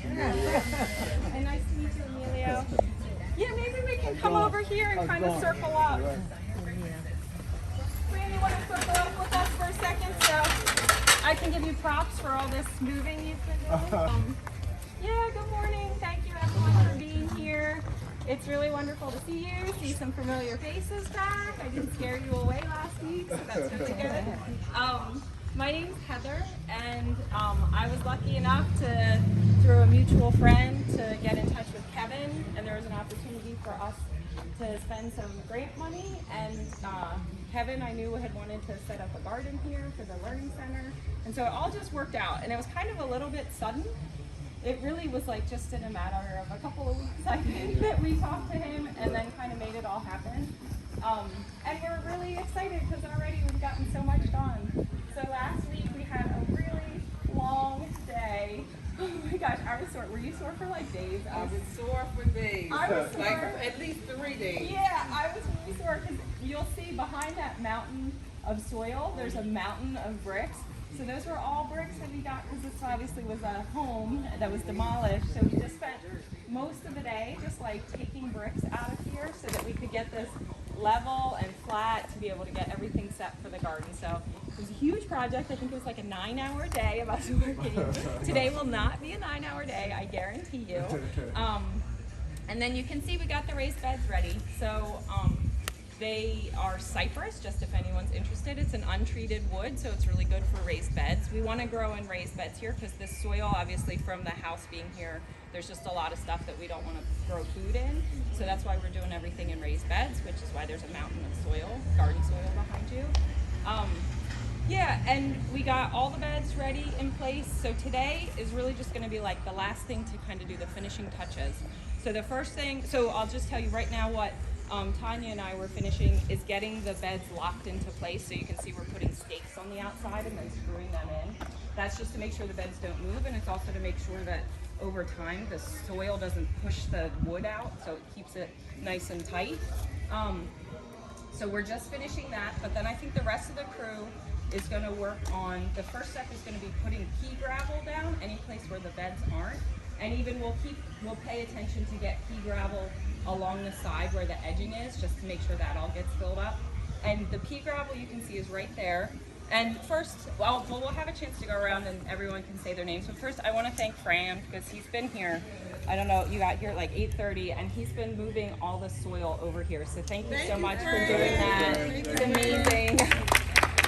And nice to meet you, Emilio. Yeah, maybe we can come over here and kind of circle up. Randy, want to circle up with us for a second so I can give you props for all this moving you've been doing? Yeah, good morning. Thank you everyone for being here. It's really wonderful to see you, see some familiar faces back. I didn't scare you away last week, so that's really good. My name's Heather, and I was lucky enough to, through a mutual friend, to get in touch with Kevin, and there was an opportunity for us to spend some grant money, and Kevin, I knew, had wanted to set up a garden here for the Learning Center, and so it all just worked out, and it was kind of a little bit sudden. It really was like just in a matter of a couple of weeks, I think, that we talked to him and then kind of made it all happen. And we're really excited because already we've gotten so much done. So last week we had a really long day. Oh my gosh, I was sore. Were you sore for like days? I was sore for days. I was sore. Like at least 3 days. Yeah, I was really sore because you'll see behind that mountain of soil, there's a mountain of bricks. So those were all bricks that we got because this obviously was a home that was demolished. So we just spent most of the day just like taking bricks out of here so that we could get this level and flat to be able to get everything set for the garden. So it was a huge project. I think it was like a 9-hour day of us working. Today will not be a 9-hour day, I guarantee you. And then you can see we got the raised beds ready. So they are cypress, just if anyone's interested. It's an untreated wood, so it's really good for raised beds. We want to grow in raised beds here because this soil, obviously from the house being here, there's just a lot of stuff that we don't want to grow food in. So that's why we're doing everything in raised beds, which is why there's a mountain of soil, garden soil behind you. Yeah, and we got all the beds ready in place. So today is really just going to be like the last thing to kind of do the finishing touches. So the first thing, so I'll just tell you right now what Tanya and I were finishing is getting the beds locked into place. So you can see we're putting stakes on the outside and then screwing them in. That's just to make sure the beds don't move, and it's also to make sure that over time the soil doesn't push the wood out, so it keeps it nice and tight. So we're just finishing that, but then I think the rest of the crew is going to work on, the first step is going to be putting pea gravel down any place where the beds aren't, and even we'll pay attention to get pea gravel along the side where the edging is, just to make sure that all gets filled up. And the pea gravel you can see is right there. And first, well, we'll have a chance to go around and everyone can say their names. But first, I want to thank Fran because he's been here. I don't know, you got here at like 8:30, and he's been moving all the soil over here. So thank you so much for doing that. It's amazing.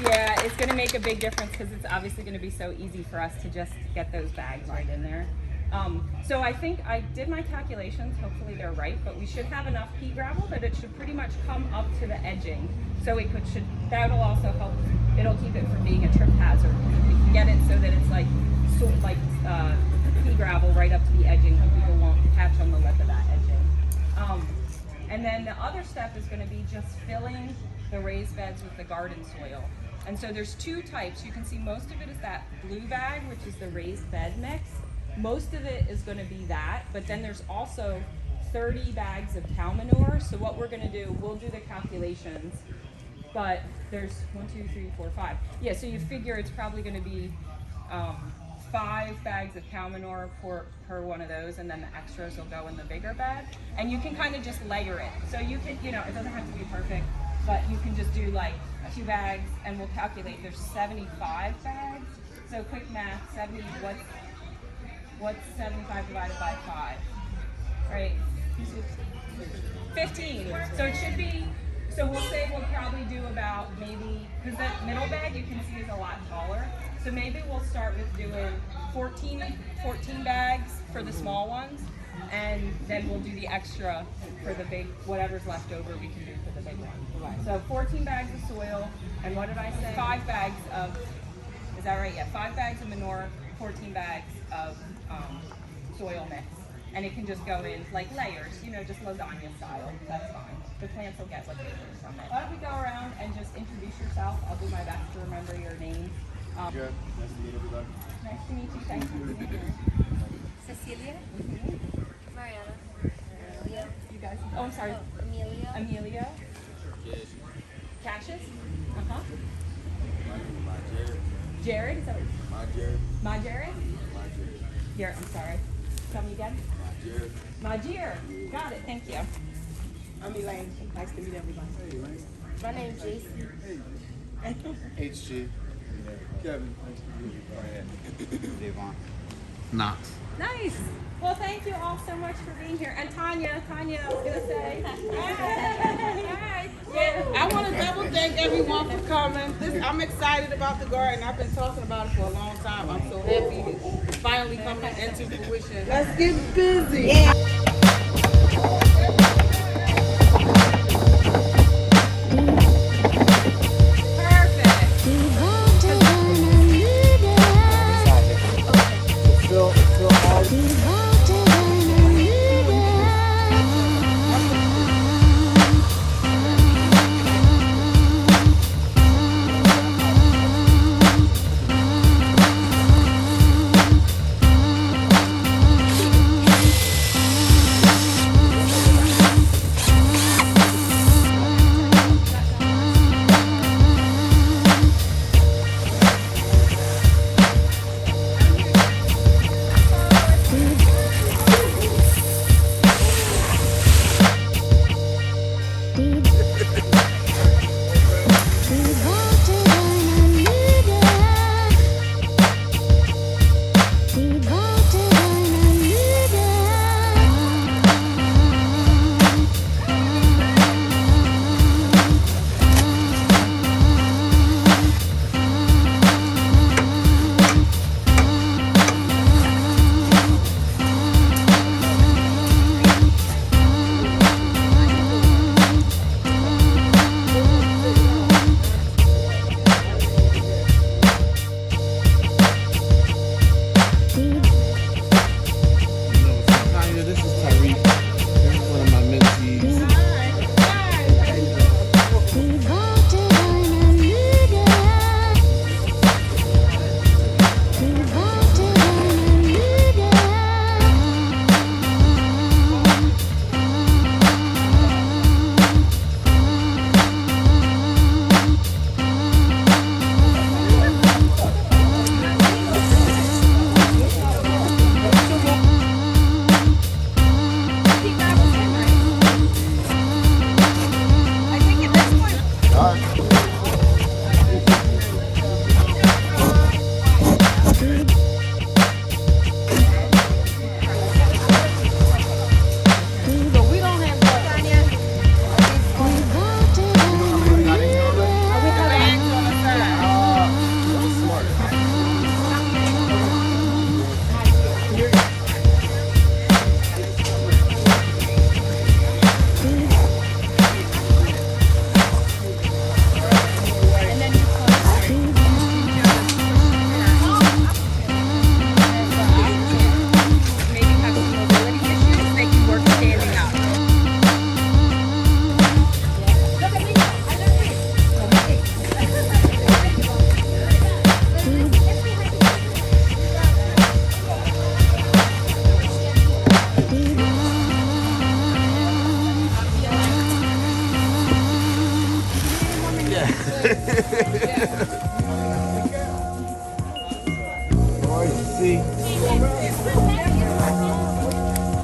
Yeah, it's going to make a big difference because it's obviously going to be so easy for us to just get those bags right in there. So I think I did my calculations, hopefully they're right, but we should have enough pea gravel that it should pretty much come up to the edging. So that'll also help, it'll keep it from being a trip hazard. If we can get it so that it's like pea gravel right up to the edging, so people won't catch on the lip of that edging. And then the other step is going to be just filling the raised beds with the garden soil. And so there's 2 types. You can see most of it is that blue bag, which is the raised bed mix. Most of it is going to be that, but then there's also 30 bags of cow manure. So what we're going to do, we'll do the calculations, but there's 1, 2, 3, 4, 5. Yeah, so you figure it's probably going to be 5 bags of cow manure per one of those, and then the extras will go in the bigger bed. And you can kind of just layer it. So you can, it doesn't have to be perfect, but you can just do like 2 bags, and we'll calculate. There's 75 bags. So quick math, what's 75 divided by 5? Right? 15. So it should be, so we'll say we'll probably do about maybe, because that middle bag you can see is a lot taller. So maybe we'll start with doing 14 bags for the small ones, and then we'll do the extra for the big, whatever's left over we can do for the big one. So 14 bags of soil, and what did I say? 5 bags of, is that right? Yeah, 5 bags of manure, 14 bags of soil mix, and it can just go in like layers, just lasagna style. That's fine. The plants will get what they need from it. Why don't we go around and just introduce yourself? I'll do my best to remember your name. Good. Nice to meet everybody. Nice to meet you. Thank you for being here. Cecilia, Mariana, Amelia. You guys. Oh, I'm sorry. Amelia. Amelia. Cassius. My Jared. Jared. Is that what? My Jared. My Jared. My Jared. Here, I'm sorry. Tell me again. Majir. Got it. Thank you. I'm Elaine. Nice to meet everybody. My name's JC. HG. Kevin. Nice to meet you. Devon. Knox. Nice. Well, thank you all so much for being here. And Tanya, I was gonna say. Hi. I want to double thank everyone for coming. I'm excited about the garden. I've been talking about it for a long time. I'm so happy it's finally coming into fruition. Let's get busy.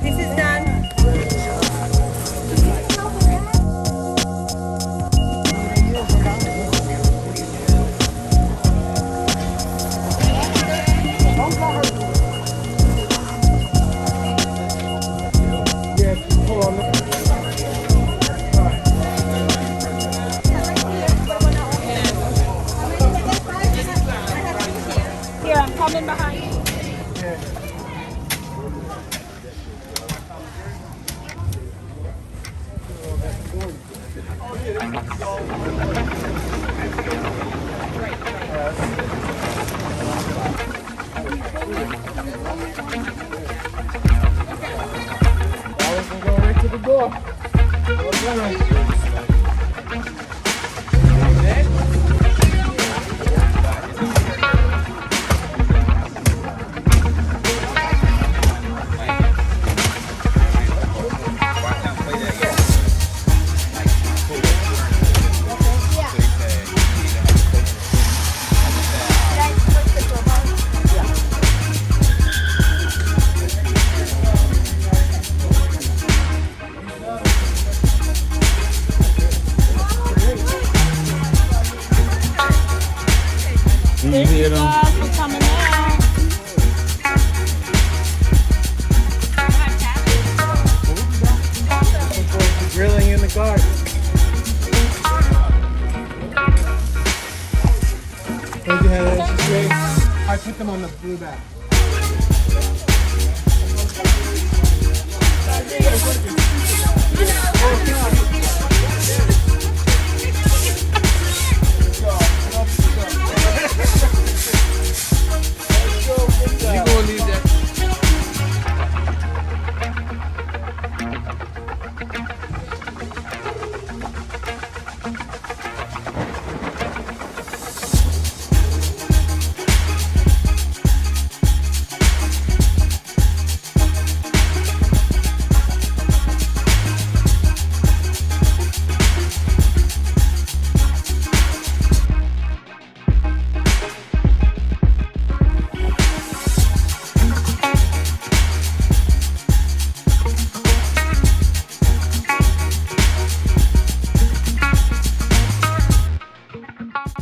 This is done. Here, I'm coming behind you. Thank you guys for coming out. Grilling in the garden. Thank you, Heather. This is great. I put them on the blue bag.